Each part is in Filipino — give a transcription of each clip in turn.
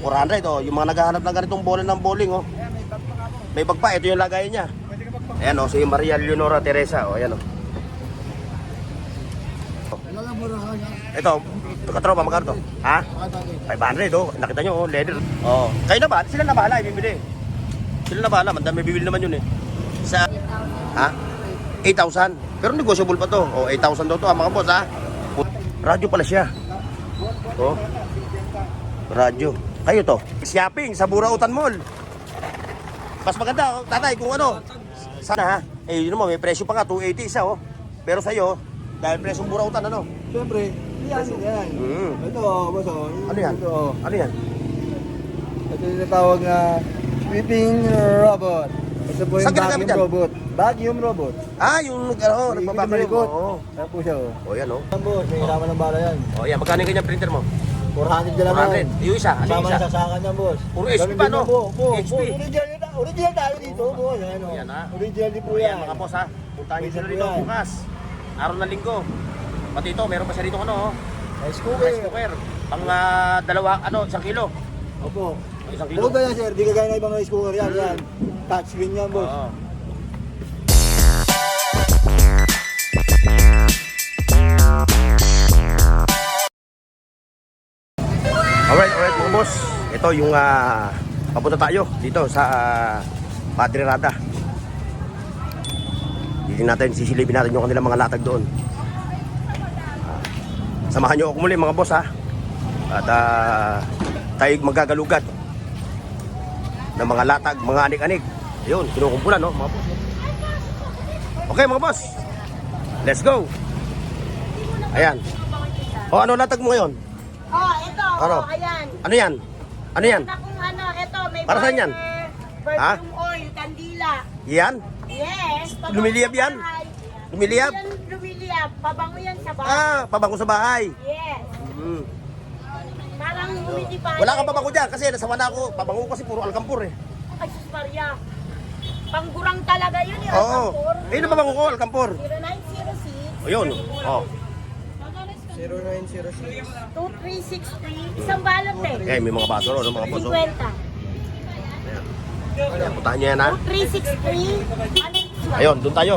400, oh. Yung mga naghahanap ng ganitong bola ng bowling, oh. May bag pa, ito yung lagay niya. Ayan, oh, si Maria Leonora Teresa, oh, ayan, oh. Ito, katropa, magkano to? Ha? 500, oh. Nakita nyo, oh, leather. Oh, kayo na ba? Sila na bahala, ibibili. Sila na bahala, mandami bibili naman yun, eh. Sa, ha? 8,000. Pero negotiable pa to. Oh, 8,000 daw to, ha, mga boss, ha? Radyo pala siya. Oh. Radyo. Kayo to. Shopping sa Burautan Mall. Mas maganda, tatay, kung ano. Sana, ha? Eh, yun naman, may presyo pa nga, 280 isa, oh. Pero sa'yo, dahil presyong Burautan, ano? Siyempre, yan. Ito, boss, oh. Ano yan? Ito, Ano yan? ito yung natawag na sweeping robot. Ito po yung Saan ginagamit vacuum yan? robot. Vacuum robot. Ah, yung, nagbabalikot. Oo. Yan po siya, oh. Oh, yan, oh. Yan, boss, may hiraman ng bala yan. Oh, yan. Magkano yung kanyang printer mo? 400 na lang 400. Yung isa, ano yung Sama isa? na sasakan niya, boss. Puro HP pa, no? HP. Original tayo dito, boss. Yan, oh. Yan, ha? Original din po Ayan, yan. mga boss, ha? Puntahin Pwede sila po rito yan. bukas. Araw ng linggo. Pati ito, meron pa siya rito, ano, oh. Rice Rice cooker. cooker. Pang dalawa, 1 kilo. Opo. 1 kilo. Bukod ba yan, sir? Di kagaya na ibang rice cooker yan. Yan. Touchscreen yan, boss. Oo. Alright, mga boss. Ito yung papunta tayo dito sa Padre Rada. Dito natin, sisilipin natin yung kanilang mga latag doon. Samahan nyo ako muli mga boss, ha. At tayo magagalugat ng mga latag, mga anik-anik. Ayun, kinukumpulan, no, mga boss. Okay mga boss, let's go. Ayan. O, ano latag mo ngayon? Oh, ito. Ano? Oh, ayan. Ano yan? Ano yan? Ito kung ano, ito. May Para saan yan? Ha? perfume oil, kandila. Yan? Yes. pabango Lumiliyab sa yan? bahay. Lumiliyab? Yan, lumiliyab. Pabango yan sa bahay. Ah, pabango sa bahay. Yes. Hmm. Parang humidify. Wala kang pabango dyan kasi nasawa na ako. Pabango kasi puro alkampur, eh. Ay, sus Maria. Panggurang talaga yun, yung Oo. Alcampur. Ayun ang pabango ko, alkampur. 0906. Ayun. Oh. 0906. 2363. Isang balot eh. Okay, may mga baso ron, mga boss. 50. Ayan, puntahan niya yan, ha. 2363. Ayun, doon tayo.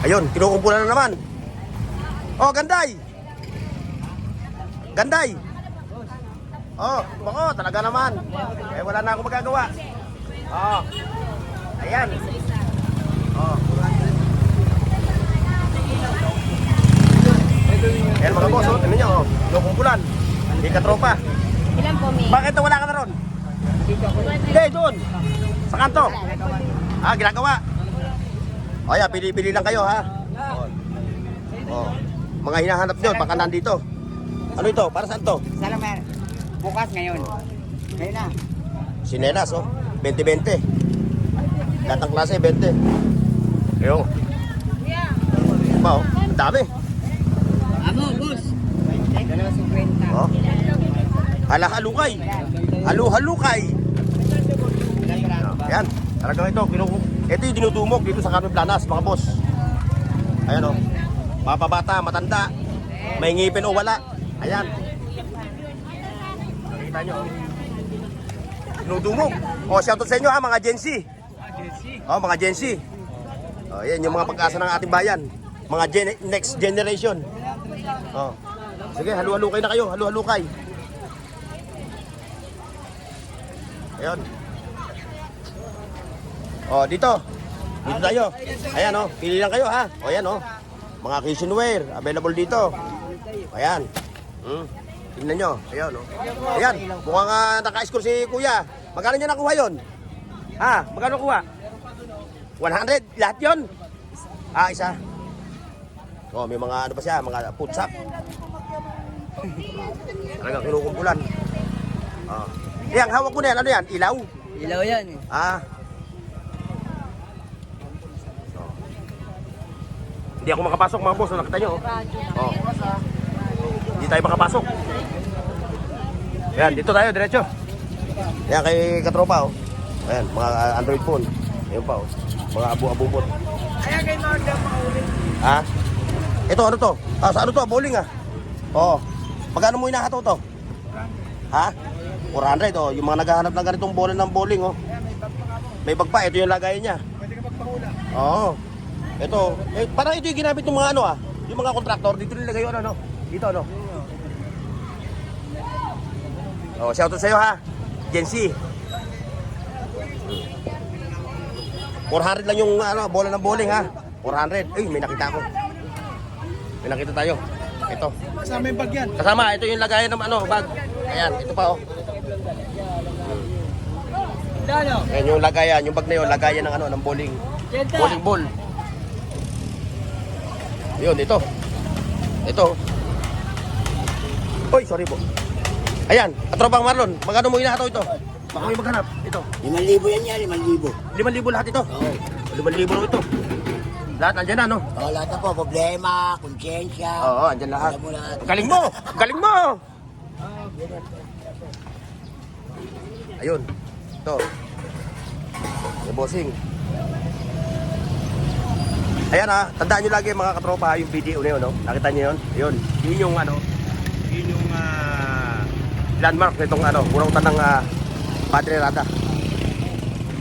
Ayun, kinukumpulan na naman. Oh, ganday. Ganday. Oh, bako, talaga naman. Eh, wala na akong magagawa. Oh. Ayan. Oh. Ayan mga boss, oh, tingnan nyo, oh. Kinukumpulan. Hindi ka tropa. Ilan po, Mi? Bakit wala ka na ron? Hindi, doon. Sa kanto. Ah, ginagawa. O yan, pili-pili lang kayo, ha. Oh. Mga hinahanap nyo, baka nandito. Ano ito? Para saan to? Salamat. Bukas ngayon. Ngayon na. Sinelas, oh. 20-20. Lahat ng klase, 20. Ayun. Ba, oh. Ang dami. Amo, boss. 2.50. Oh. Hala-halukay. Halu-halukay. Ayan. Talagang ito. Ito yung dinudumog dito sa Carmen Planas, mga boss. Ayan, oh. Mapabata, matanda. May ngipin o wala. Ayan. Nakita nyo, oh. Dinudumog. O, shoutout sa inyo, ha, mga Gen Z. O, mga Gen Z. O, yan yung mga pag-asa ng ating bayan. Mga next generation. O. Sige, halu-halukay na kayo. Halu-halukay. Ayan. O, dito. Dito tayo. Ayan, o. Pili lang kayo, ha. O, ayan, o. Mga kitchenware. Available dito. Ayan. Tingnan nyo. Ayan, o. Ayan. Mukhang naka-score si kuya. Magkano nyo nakuha yun? Ha? Magkano kuha? 100? Lahat yun? Ah, isa. Oh, may mga ano pa siya, mga putsak. Talagang kinukumpulan. Oh. Yang hawak mo na yan, ano yan? Ilaw? Ilaw yan eh. Ah. Oh. Hindi ako makapasok mga boss, nakita nyo. Oh. Hindi tayo makapasok. Ayan, dito tayo, diretso. Ayan, kay katropa, oh. Ayan, mga Android phone. Ayan pa, oh. Mga abu-abubot. Ayan kay Marda Mauri. Ha? Ito, ano to? Ah, sa ano to? Bowling, ah. Oo. Magkano mo hinahato to? Ha? 400, oh. Yung mga naghahanap ng ganitong bola ng bowling, oh. May bag pa, ito yung lagayan niya. Pwede ka magpahula. Oo. Ito, parang ito yung ginamit ng mga ano ah. Yung mga kontraktor, dito nilagay yung ano, dito ano. Oh, shout out sa'yo ha. Jency. 400 lang yung ano, bola ng bowling ha. 400. Ay, may nakita ako. May nakita tayo. Ito. Kasama yung bag yan. Kasama, ito yung lagayan ng ano, bag. Ayan, ito pa oh. Dano? Ayan yung lagayan, yung bag na yun, lagayan ng ano, ng bowling. Bowling ball. Yun, ito. Ito. Uy, sorry po. Ayan, katropang Marlon, magkano mo hinahato ito? Baka may maghanap. Ito. 5,000 yan 5,000. 5,000 lahat ito. Oo. 5,000 lang ito. Lahat andyan na, no? Oh, lahat na po, problema, konsensya. Oo, andyan lahat. Alam mo lahat. Galing mo! Galing mo! Ayun. Ito. Yung bossing. Ayan ha, tandaan nyo lagi mga katropa yung video na yun, no? Nakita nyo yun? Yun. Yun yung ano, yun yung landmark nitong ano, unang ng Padre Rada.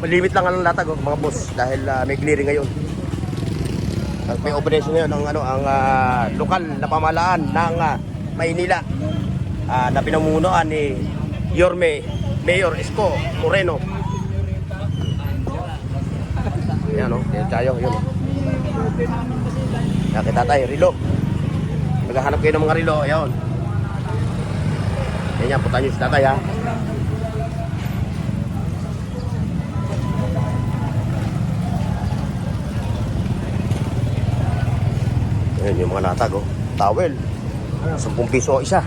Malimit lang ang latag, oh, mga boss, dahil may clearing ngayon. At may operation ngayon ng ano, ang lokal na pamahalaan ng Maynila na pinamunuan ni Yorme Mayor Isko Moreno. Ayan o, yan tayo, yun. Nakita tayo, rilo. Naghahanap kayo ng mga rilo, ayan. Yan yan, punta nyo si tatay ha. Ayan yung mga latag oh. Towel. 10 piso isa.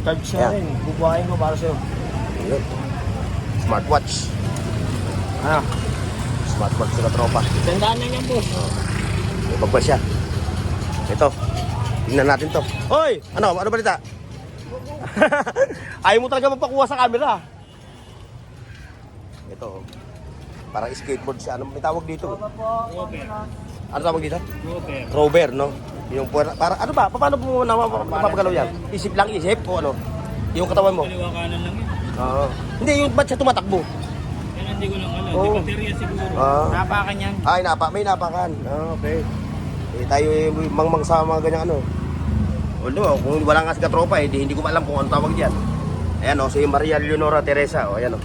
Charge siya rin. Bubuhayin ko para sa'yo. Ayun. Smartwatch. Ah. Smartwatch sa tropa. Tandaan na yan, boss. May bag pa siya. Ito. Tingnan natin to. Hoy! Ano balita? Ayaw mo talaga magpakuha sa camera. Ito. Oh. Parang skateboard siya. Ano may tawag dito? Ano tawag dito? Rover, no? Yung para ano ba? Paano mo napapagalaw yan? Isip lang isip o ano? Yung katawan mo? Kaliwa kanan lang yun. Oo. Hindi, yung ba't siya tumatakbo? Yan hindi ko lang alam. Oo. Di baterya siguro. Napakan yan. Ay, may napakan. Okay. Eh, tayo mangmang sa mga ganyang ano. Although, kung wala nga si katropa, eh, hindi ko alam kung ano tawag diyan. Ayan o, si Maria Leonora Teresa. O, ayan o.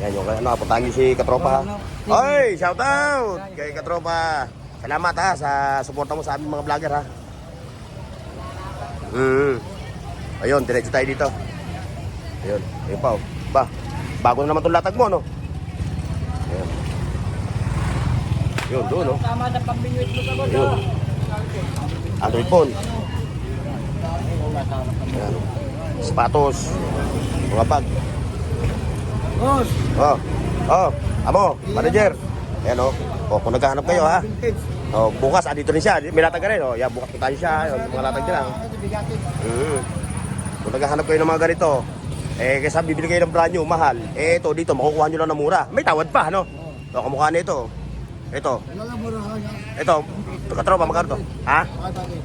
Ayan yung ano, puntahan niyo si katropa ha. Oy, shout out kay katropa. Salamat ha sa suporta mo sa aming mga vlogger ha. Ayun, diretso tayo dito. Ayun, ayun pa oh. Bago na naman itong latag mo, no? Ayun. Yun, doon, no? Tama na pambinuit mo ka Ayun. Android phone. Ayan. Sapatos. Mga bag. Boss. Amo, manager. Ayan, oh. O, kung naghahanap kayo, ha? O, bukas, dito rin siya. May latag ka rin, oh. Yan, bukas puntahan siya. Ayun, mga latag nila. Kung naghahanap kayo ng mga ganito, eh, kaysa bibili kayo ng brand new, mahal. Eh, ito, dito, makukuha nyo lang na mura. May tawad pa, no? O, kamukha na ito. Ito, katropa, magkano to? Ha?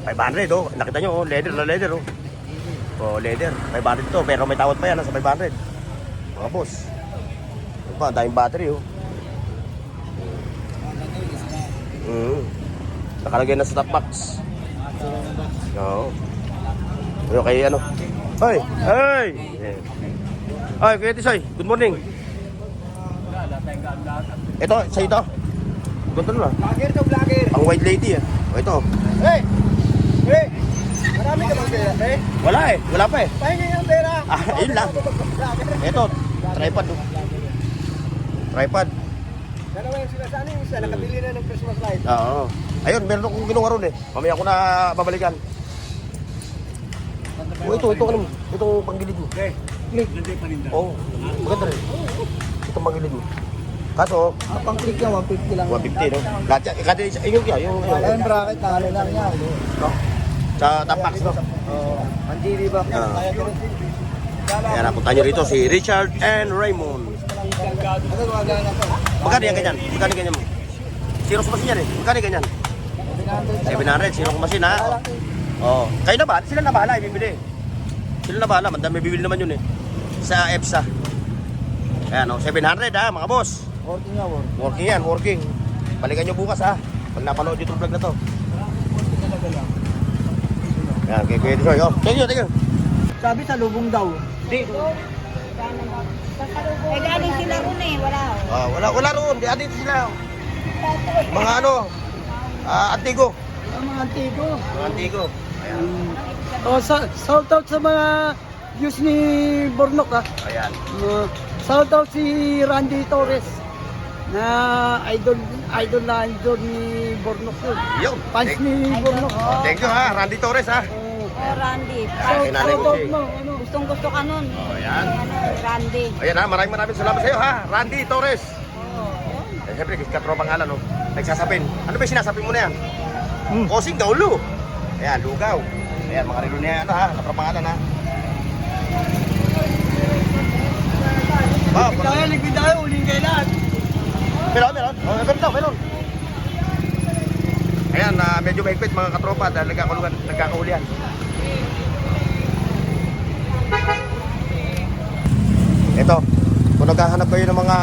500, oh. Nakita nyo, oh. Leather na leather, oh. Oh, leather. 500 to, pero may tawad pa yan, sa 500. Mga boss. Ito pa, ang daming battery, oh. Nakalagay na sa top box. Oo. Ayun, kay ano. Hoy! Hoy! Hoy, Kuya Tisoy, good morning. Ito, sa ito. Ganito na. Vlogger to, vlogger. Ang white lady, eh. O, ito. Hey! Hey! Marami ka bang pera, eh? Wala eh, wala pa eh. Pahinga yung pera. Ayun lang. Ito, tripod. Oh. Tripod. Dalawa yung sila sa ano yung isa, nakabili na ng Christmas light. Oo. Ayun, meron akong ginawa ron eh. Mamaya ko na babalikan. Oh, ito, ano? Itong panggilid mo. Okay. Nandiyan pa rin daw. Oo, maganda rin. Itong panggilid mo. Kaso, Pang click yan, 150 lang. 150, no? Lahat yan, kada isa, yung Ayun, bracket, talo lang yan. no? Sa tampax, no? Oo. Ang TV ba? Kaya napunta nyo rito si Richard and Raymond. Ano gumagana to? Magkano yan ganyan? Magkano ganyan mo? Xerox machine yan eh. Magkano ganyan? 700, Xerox machine ha? Oo. Kayo na ba? Sila na bahala, ibibili. Sila na bahala, mandami bibili naman yun eh. Sa EPSA. Ayan o, 700 ha mga boss. Working nga, working. Working yan, working. Balikan nyo bukas ha. Pag napanood yung vlog na to. Talaga lang. Ayan, kay Kuya Tisoy. Oh, thank you, thank you. Sabi sa lubong daw. Di. Eh, galing sila ron eh, wala. Wala roon. Di dito sila. Mga ano, Antigo. Ang mga antigo. Mga Antigo. Ayan. Shout out sa mga views ni Bornok ha. Ayan. Shout out si Randy Torres na idol ni Bornok yun. Yun. Fans ni Bornok. Thank you ha, Randy Torres ha. Oh, Randy. Ayan, kinanay ko siya. Gustong gusto ka nun. Oh, ayan. Randy. Ayan ha, maraming salamat sa iyo ha, Randy Torres. Eh, siyempre, katropang ngalan, no? Nagsasapin. Ano ba yung sinasapin mo na yan? Kosing Gaulo. Ayan, lugaw. Ayan, mga relo niya, ano ha, katropang ngalan ha. Wow, Ligpid tayo, uling kayo lahat. meron. Oh, meron. Ayan, medyo mahigpit mga katropa dahil nagkakaulian. Ito, kung naghahanap kayo ng mga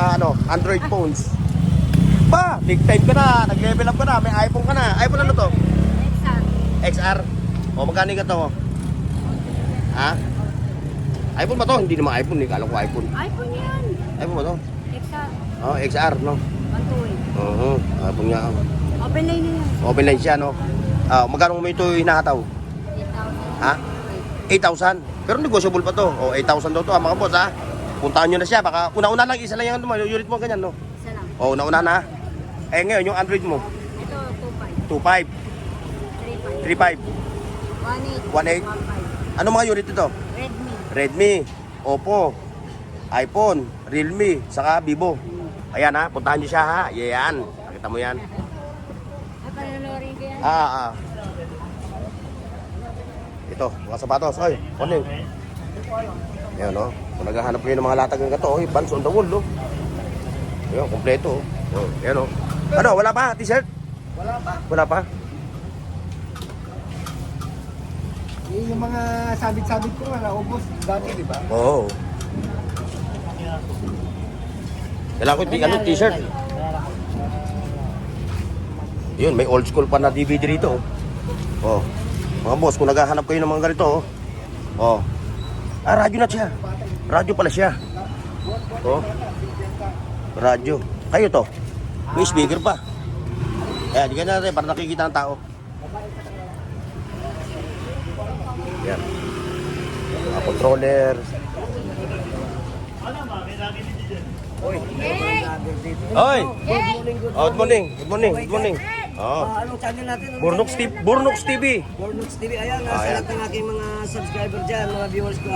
Android phones. Ba, big time ka na, nag-level up ka na, may iPhone ka na. iPhone ano to? XR. O, magkano ka to? Ha? iPhone ba to? Hindi naman iPhone, kala ko iPhone. iPhone yan. iPhone ba to? XR. Oh, XR, no? 128. Oo, iPhone nga. Open line na yan. Open line siya, no? Magkano mo ito hinahataw? 8,000. Ha? 8,000. Pero negotiable pa to. O, 8,000 daw to, mga boss, ha? Puntahan nyo na siya. Baka una-una lang, isa lang yung unit mo, ganyan, no? Isa lang. O, una-una na. Eh, ngayon, yung Android mo, Ito, 2.5, 2.5. 3.5, 1.8. 1.8. Ano mga unit ito? Redmi. Redmi, Oppo, iPhone, Realme, saka Vivo. Ayan, ha? Puntahan nyo siya, ha? Yan. Nakita mo yan. Ay, panalorin ko yan. Ito, mga sapatos. Ay, kuning. Ayan, no? Kung naghahanap kayo ng mga latag ng gato, bands on the wall, no? Ayan, kompleto. Oh, ayan, no? Ano, wala pa? T-shirt? Wala pa? Yung mga sabit-sabit ko nga naubos dati, di ba? Oo. Kailangan ko t-shirt. Yun, may old school pa na DVD rito. Oh. Mga boss, kung naghahanap kayo ng mga ganito, oh. Radyo na siya. Radyo pala siya. Oh. Radyo. Kayo to. May speaker pa. Ayan, di ka natin para nakikita ng tao. Yan. Mga controller. Hey! Oy! Hey! Oh, good morning. Oh. Anong channel natin? Burnox TV. Bornox TV. Ayan, Ah, sa ayan. lahat ng aking mga subscriber dyan, mga viewers ko,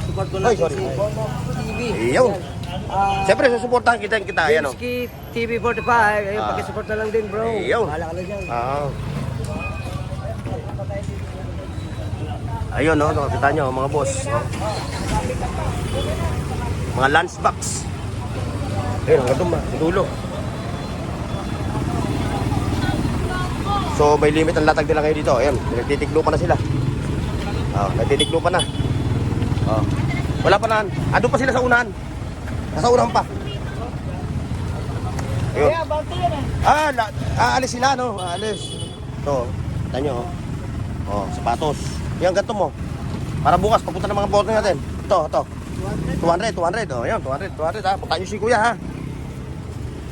support ko Oy, natin sorry. si Bornox TV. Iyon. Ah, Siyempre, susuportahan kita. Ayan, oh. Jameski TV45. Ayun, Ah. pakisupport na lang din, bro. Iyon. Bahala ka na dyan. Ayun, no, nakita nyo, mga boss. No? Mga lunchbox. Ayun, hanggang doon ba? Ang dulo. So, may limit ang latag nila kayo dito. Ayun, nagtitiglupan na sila. Nagtitiglupan na. Wala pa na. Ando pa sila sa unahan. Nasa unahan pa. Ayun. Aalis sila, no? Aalis. Ito, kita nyo, sapatos. Yan, ganito mo. Para bukas, pagpunta ng mga bote natin. Ito. 200. Oh, yan, 200 ha. Punta nyo si kuya ha.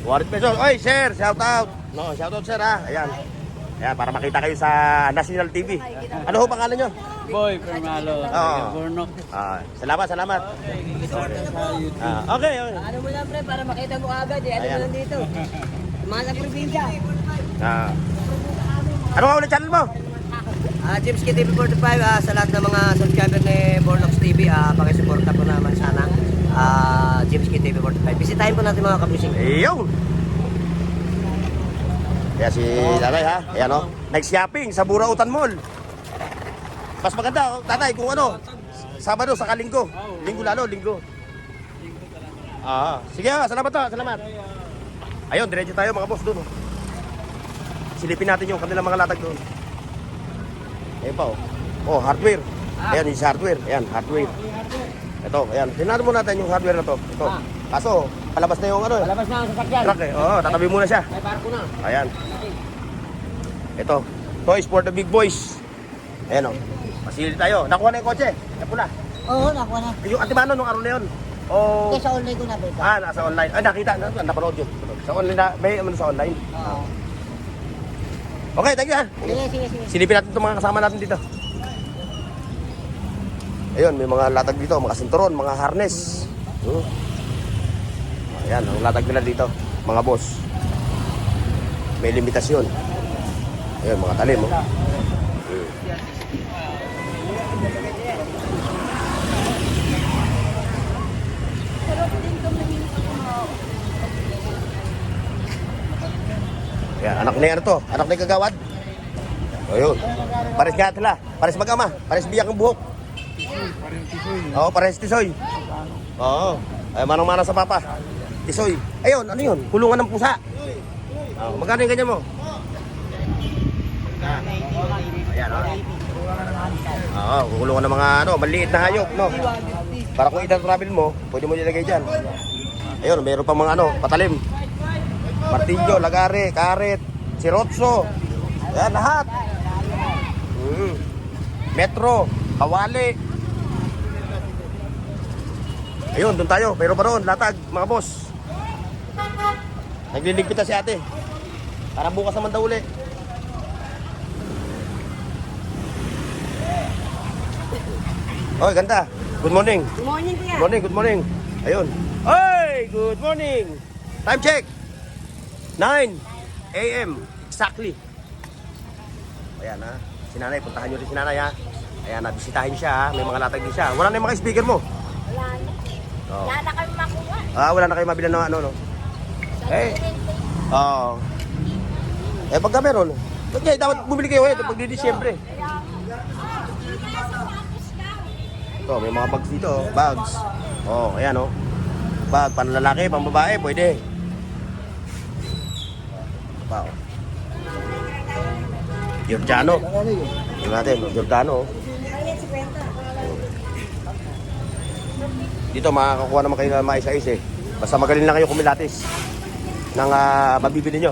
200 pesos. Oy, sir, shout out. No, shout out sir ha. Ayan. Ayan, para makita kayo sa National TV. Ano ho pangalan nyo? Boy, Permalo. Oo. Bornok. Salamat. Okay. Ano mo lang, pre, para makita mo agad eh. Ano Ayan. mo lang dito? Mga sa probinsya. Ano nga ulit channel mo? Jameski TV45, sa lahat ng mga subscriber ni Bornox TV, pakisuporta po naman sana. Jameski TV45. Bisitahin po natin mga kabusing. Iyon. Kaya si tatay ha. Ayan o. Nag-shopping sa Burautan Mall. Mas maganda, tatay, kung ano. Sabado sa Linggo. Linggo. Sige ha, salamat. Ayun, diretso tayo mga boss doon. Silipin natin yung kanilang mga latag doon. Ayun pa hardware. Ayan, yung sa hardware. Ayan, hardware. Ito, ayan. Tingnan mo natin yung hardware na to. Ito. Kaso, palabas na yung ano eh. Palabas na ang sasakyan. Truck eh. Oo, tatabi muna siya. May barko na. Ayan. Ito. Toys for the big boys. Ayan o. Masili tayo. Nakuha na yung kotse. Yan pula. Oo, nakuha na. Yung antimano nung araw na yun. O... Kasi sa online ko na, beta. Nasa online. Ay, nakita. Napanood yun. Sa online na. May ano sa online. Oo. Okay, thank you ha. Sige. Silipin natin itong mga kasama natin dito. Ayun, may mga latag dito. Mga sinturon, mga harness. Ayan, ang latag nila dito. Mga boss. May limitasyon. Ayun, mga talim. Oh. Ayan, anak ni ano to? Anak ni kagawad? Ayun. Pares nga sila. Pares mag-ama. Pares biyak ng buhok. Oo, pares tisoy. Oo. Ay, manang-mana sa papa. Tisoy. Ayun, ano yun? Kulungan ng pusa. Oh, magkano yung ganyan mo? Ayan, o. Oo, kukulungan ng mga ano, maliit na hayop, no? Para kung ida-travel mo, pwede mo nilagay dyan. Ayun, mayroon pa mga ano, patalim. Martilyo, lagare, karet, sirotso. Ayan, lahat. Metro, kawali. Ayun, doon tayo. Pero pa roon, latag, mga boss. Nagliligpita si ate. Para bukas naman daw uli. Oy, ganda. Good morning. Good morning, kuya. Good morning, good morning. Ayun. Oy, good morning. Time check. 9 a.m. Exactly. Ayan ha. Si nanay, puntahan nyo rin si nanay ha. Ayan, nabisitahin siya ha. May mga latag din siya. Wala na yung mga speaker mo. Wala na. Oh. Wala na kayo makuha. Wala na kayo mabilan ng ano, no? Eh. Oo. Pagka meron, dapat bumili kayo pag di Disyembre. Ito, may mga bags dito, bags. Oh, ayan oh. Bag, panlalaki, pambabae, pwede. Wow. Giordano. Tingnan natin, Giordano. Dito makakakuha naman kayo na mais-ais eh. Basta magaling lang kayo kumilatis ng mabibili nyo.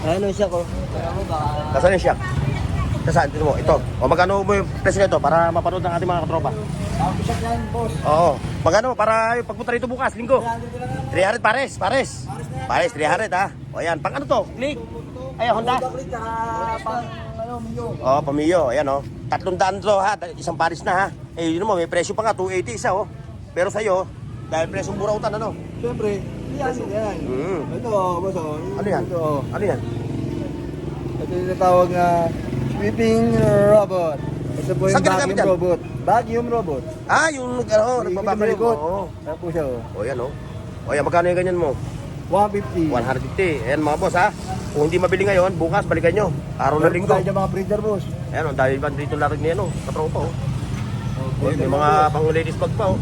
Ano siya ko? Nasaan yung siyak? Saan? Ito mo, ito. O magkano mo yung presyo nito para mapanood ng ating mga katropa? Oo. Magkano para yung pagpunta rito bukas, linggo? 300 pares. Pares 300 ha. O ayan, pang ano to? Click. Ayan, Honda. Oo, pamiyo. Ayan o. 300 to ha. Isang pares na ha. Eh, yun mo, may presyo pa nga. 280 isa o. Pero sa'yo, dahil presyong burautan, ano? Siyempre, yan. Ito, boss. Ano yan? Ito, Ano yan? ito yung natawag na sweeping robot. Ito po yung Saan ginagamit vacuum yan? robot. Vacuum robot. Yung nagbabakulik mo. Oo. Ayan po siya. O yan o. O yan, magkano yung ganyan mo? 150. 150. Ayan mga boss ha. Kung hindi mabili ngayon, bukas balikan nyo. Araw na linggo. Tayo dyan mga printer, boss. Ayan o, dahil ba dito latag niya no? Katropa o. May mga pang ladies bag pa o.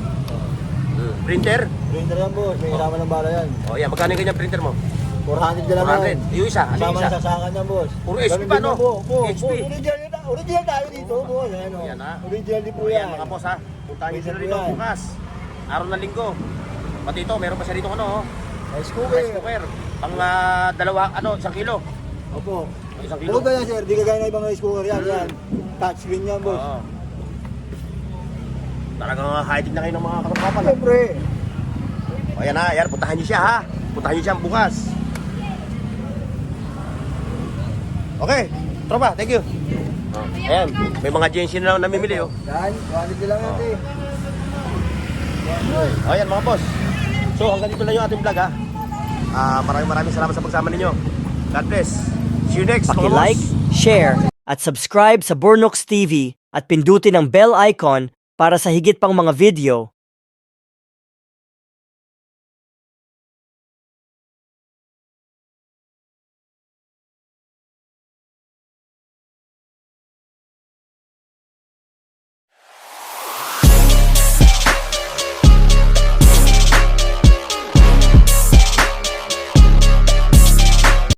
Printer. Printer yan, boss. May hiraman ng bala yan. O yan, magkano yung ganyan printer mo? 400 na lang yan. 400. Yung isa, ano yung Kasama isa? na sasakan yan, boss. Puro HP pa, no? HP. Original tayo dito, boss. Ayan, o. Yan, ha? Original din po O yan yan. mga boss ha. Puntahan nyo sila Pwede rito po yan. bukas. Araw na linggo. Pati ito, meron pa siya rito ano o. Rice Rice cooker. cooker. Pang isang kilo. Opo. Isang kilo. Huwag ba yan, sir? Di kagaya na ibang rice cooker yan. Yan. Touchscreen yan, boss. Oo. Talagang high-tech na kayo ng mga katropa na. Siyempre. O yan ha, yan, puntahan niyo siya ha. Puntahan niyo siya bukas. Okay, tropa, thank you. Ayan, may mga GNC na namimili oh. Yan. 100 lang yan, eh. O yan mga boss. So hanggang dito lang yung ating vlog ha. Maraming salamat sa pagsama ninyo. God bless. See you next mga boss. Paki-like, share, at subscribe sa Bornox TV at pindutin ang bell icon para sa higit pang mga video.